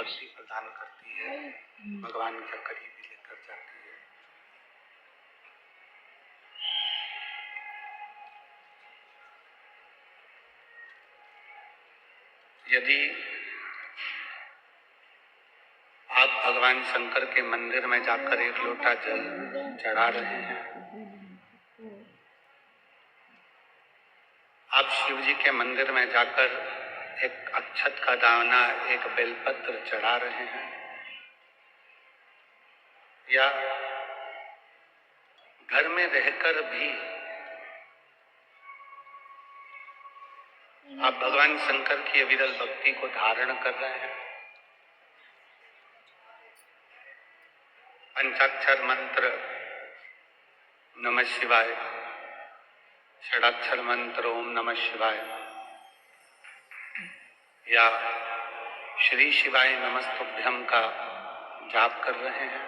शक्ति प्रदान करती है, भगवान के करीब लेकर जाती है। यदि आप भगवान शंकर के मंदिर में जाकर एक लोटा जल चढ़ा रहे हैं, आप शिव जी के मंदिर में जाकर एक अक्षत का दाना, एक बेलपत्र चढ़ा रहे हैं, या घर में रहकर भी आप भगवान शंकर की अविरल भक्ति को धारण कर रहे हैं, पंचाक्षर मंत्र नमः शिवाय, षडाक्षर मंत्र ओम नमः शिवाय, या श्री शिवाय नमस्तुभ्यम का जाप कर रहे हैं,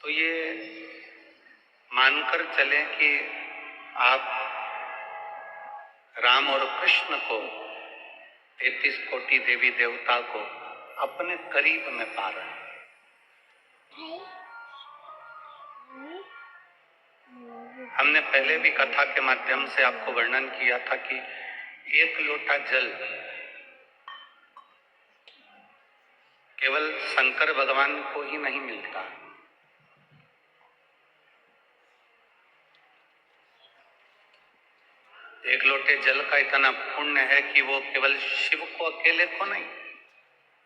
तो ये मानकर चलें कि आप राम और कृष्ण को, 33 कोटि देवी देवता को अपने करीब में पा रहे हैं। हमने पहले भी कथा के माध्यम से आपको वर्णन किया था कि एक लोटा जल केवल शंकर भगवान को ही नहीं मिलता, एक लोटे जल का इतना पुण्य है कि वो केवल शिव को अकेले को नहीं,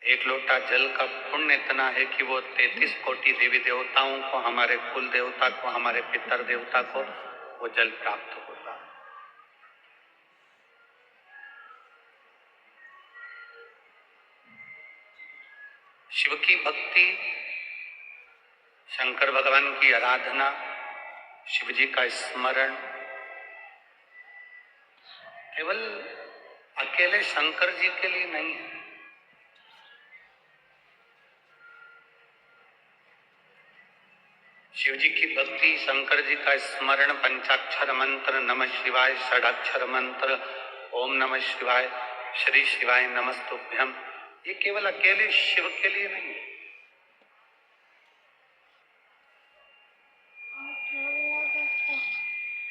एक लोटा जल का पुण्य इतना है कि वो 33 कोटि देवी देवताओं को, हमारे कुल देवता को, हमारे पितर देवता को वो जल प्राप्त होता है। शिव की भक्ति, शंकर भगवान की आराधना, शिव जी का स्मरण केवल अकेले शंकर जी के लिए नहीं है, शिव जी की भक्ति, शंकर जी का स्मरण, पंचाक्षर मंत्र नमः शिवाय, षडाक्षर मंत्र ओम नमः शिवाय, श्री शिवाय नमस्तुभ्यम, ये केवल अकेले शिव के लिए नहीं है।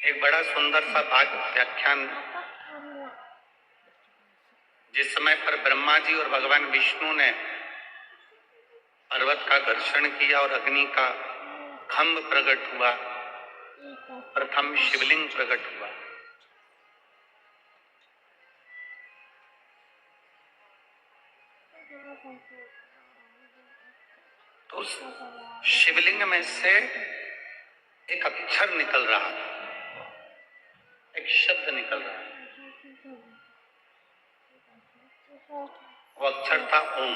एक बड़ा सुंदर सा व्याख्यान, जिस समय पर ब्रह्मा जी और भगवान विष्णु ने पर्वत का घर्षण किया और अग्नि का खंभ प्रकट हुआ, प्रथम शिवलिंग प्रकट हुआ, तो उस शिवलिंग में से एक अक्षर निकल रहा था, एक शब्द निकल रहा था, वो अक्षर था ओम।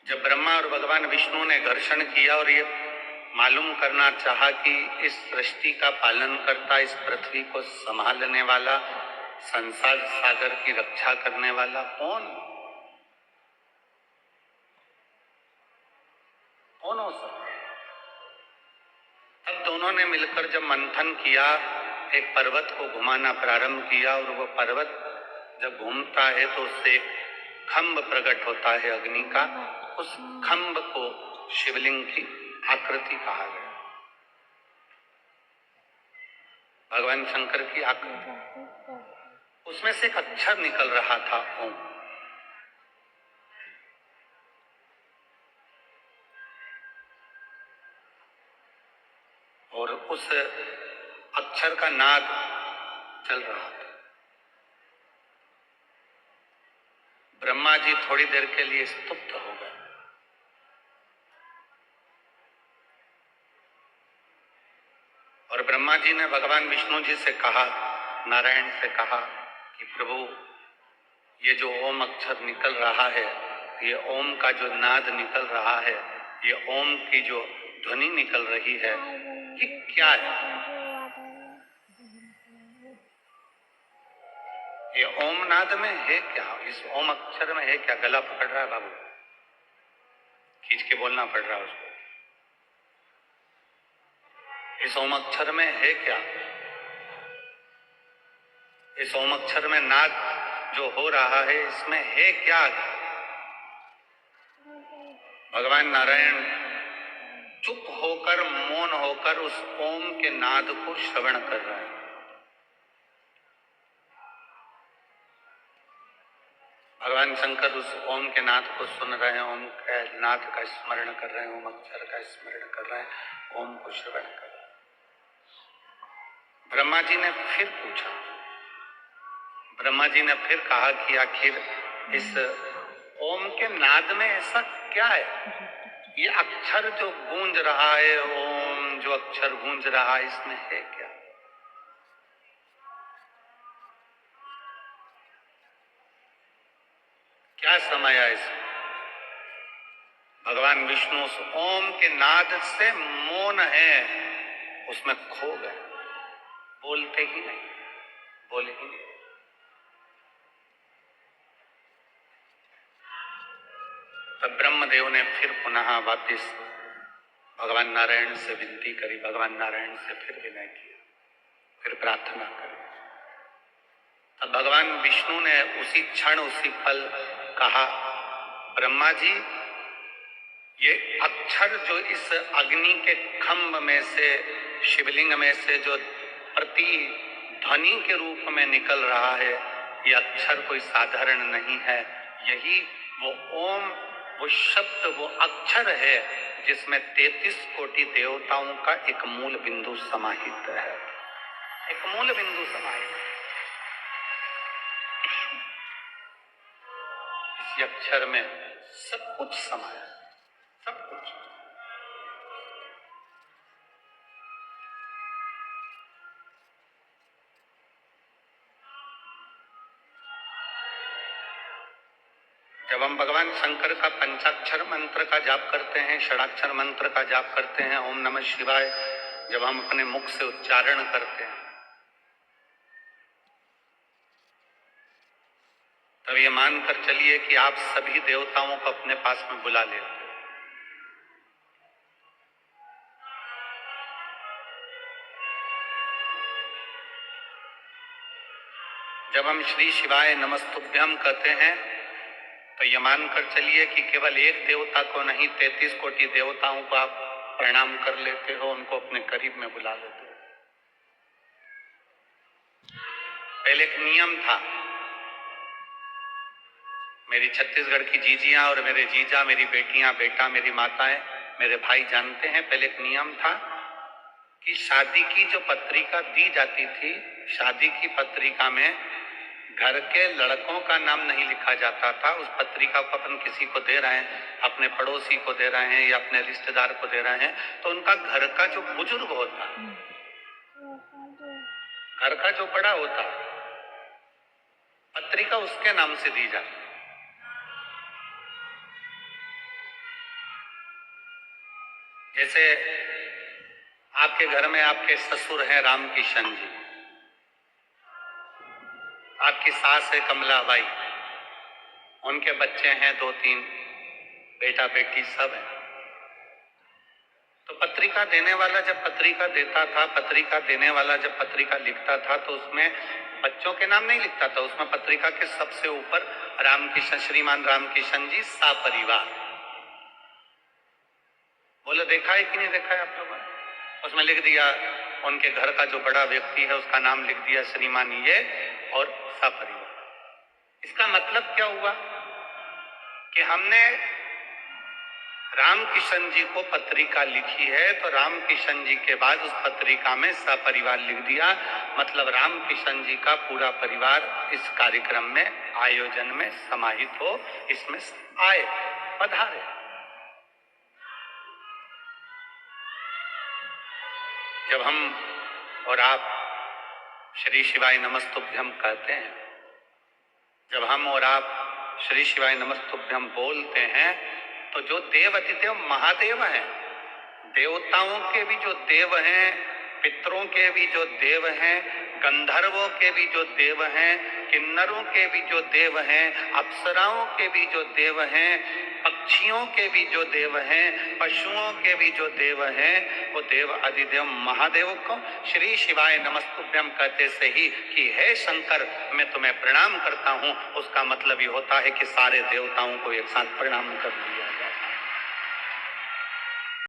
जब ब्रह्मा और भगवान विष्णु ने घर्षण किया और ये मालूम करना चाहा कि इस सृष्टि का पालन करता, इस पृथ्वी को संभालने वाला, संसार सागर की रक्षा करने वाला कौन हो सकता, तब दोनों ने मिलकर जब मंथन किया, एक पर्वत को घुमाना प्रारंभ किया, और वो पर्वत जब घूमता है तो उससे एक खंभ प्रकट होता है अग्नि का, उस खंभ को शिवलिंग की आकृति कहा गया, भगवान शंकर की आकृति, उसमें से एक अक्षर निकल रहा था ओम। और उस अक्षर का नाद चल रहा था। ब्रह्मा जी थोड़ी देर के लिए स्तुप्त हो गए, और ब्रह्मा जी ने भगवान विष्णु जी से कहा, नारायण से कहा कि प्रभु, ये जो ओम अक्षर निकल रहा है, ये ओम का जो नाद निकल रहा है, ये ओम की जो ध्वनि निकल रही है, ये क्या है? ये ओम नाद में है क्या? इस ओम अक्षर में है क्या? गला पकड़ रहा है बाबू, खींच के बोलना पड़ रहा है उसको। इस ओम अक्षर में है क्या? इस ओम अक्षर में नाद जो हो रहा है इसमें है क्या? भगवान नारायण चुप होकर, मौन होकर उस ओम के नाद को श्रवण कर रहे हैं। भगवान शंकर उस ओम के नाद को सुन रहे हैं, ओम के नाद का स्मरण कर रहे हैं, ओम अक्षर का स्मरण कर रहे हैं, ओम को श्रवण कर रहे हैं। ब्रह्मा जी ने फिर पूछा, ब्रह्मा जी ने फिर कहा कि आखिर इस ओम के नाद में ऐसा क्या है? ये अक्षर जो गूंज रहा है, ओम जो अक्षर गूंज रहा है, इसमें है क्या? क्या समाया इसमें? भगवान विष्णु उस ओम के नाद से मौन है, उसमें खो गए, बोलते ही नहीं, बोले ही नहीं। तब ब्रह्मदेव ने फिर पुनः वापिस भगवान नारायण से विनती करी, भगवान नारायण से फिर विनय किया, फिर प्रार्थना करी। तब भगवान विष्णु ने उसी क्षण उसी पल कहा, ब्रह्मा जी, ये अक्षर जो इस अग्नि के खंभ में से, शिवलिंग में से जो प्रति ध्वनि के रूप में निकल रहा है, ये अक्षर कोई साधारण नहीं है। यही वो ओम, वो शब्द, वो अक्षर है जिसमें 33 कोटि देवताओं का एक मूल बिंदु समाहित है, एक मूल बिंदु समाहित है। इस अक्षर में सब कुछ समाया, सब कुछ। जब हम भगवान शंकर का पंचाक्षर मंत्र का जाप करते हैं, षडाक्षर मंत्र का जाप करते हैं, ओम नमः शिवाय, जब हम अपने मुख से उच्चारण करते हैं, तब ये मानकर चलिए कि आप सभी देवताओं को अपने पास में बुला लेते हैं। जब हम श्री शिवाय नमस्तुभ्यम कहते हैं तो ये मानकर चलिए कि केवल एक देवता को नहीं, 33 कोटि देवताओं को आप प्रणाम कर लेते हो, उनको अपने करीब में बुला लेते हो। पहले एक नियम था, मेरी छत्तीसगढ़ की जीजियां और मेरे जीजा, मेरी बेटियां, बेटा, मेरी माताएं, मेरे भाई जानते हैं, पहले एक नियम था कि शादी की जो पत्रिका दी जाती थी, शादी की पत्रिका में घर के लड़कों का नाम नहीं लिखा जाता था। उस पत्रिका को अपन किसी को दे रहे हैं, अपने पड़ोसी को दे रहे हैं या अपने रिश्तेदार को दे रहे हैं, तो उनका घर का जो बुजुर्ग होता, घर का जो बड़ा होता, पत्रिका उसके नाम से दी जाती। जैसे आपके घर में आपके ससुर हैं रामकिशन जी, आपकी सास है कमलाबाई, उनके बच्चे हैं 2-3, बेटा बेटी सब है। तो पत्रिका देने वाला जब पत्रिका देता था, पत्रिका देने वाला जब पत्रिका लिखता था, तो उसमें बच्चों के नाम नहीं लिखता था, उसमें पत्रिका के सबसे ऊपर रामकिशन, श्रीमान रामकिशन जी सपरिवार। बोले देखा है कि नहीं देखा है आप लोगों ने? उसमें लिख दिया, उनके घर का जो बड़ा व्यक्ति है उसका नाम लिख दिया श्रीमान ये और सपरिवार। इसका मतलब क्या हुआ कि हमने रामकिशन जी को पत्रिका लिखी है, तो रामकिशन जी के बाद उस पत्रिका में सपरिवार लिख दिया, मतलब रामकिशन जी का पूरा परिवार इस कार्यक्रम में, आयोजन में समाहित हो, इसमें आए, पधारे। जब हम और आप श्री शिवाय नमस्तुभ्यम कहते हैं, जब हम और आप श्री शिवाय नमस्तुभ्यम बोलते हैं, तो जो देव अतिदेव महादेव हैं, देवताओं के भी जो देव हैं, पितरों के भी जो देव हैं, गंधर्वों के भी जो देव हैं, किन्नरों के भी जो देव हैं, अप्सराओं के भी जो देव हैं, पक्षियों के भी जो देव हैं, पशुओं के भी जो देव हैं, वो देव अधिदेव महादेव को श्री शिवाय नमस्तुभ्यम कहते से ही कि हे शंकर मैं तुम्हें प्रणाम करता हूं, उसका मतलब ये होता है कि सारे देवताओं को एक साथ प्रणाम कर दिया।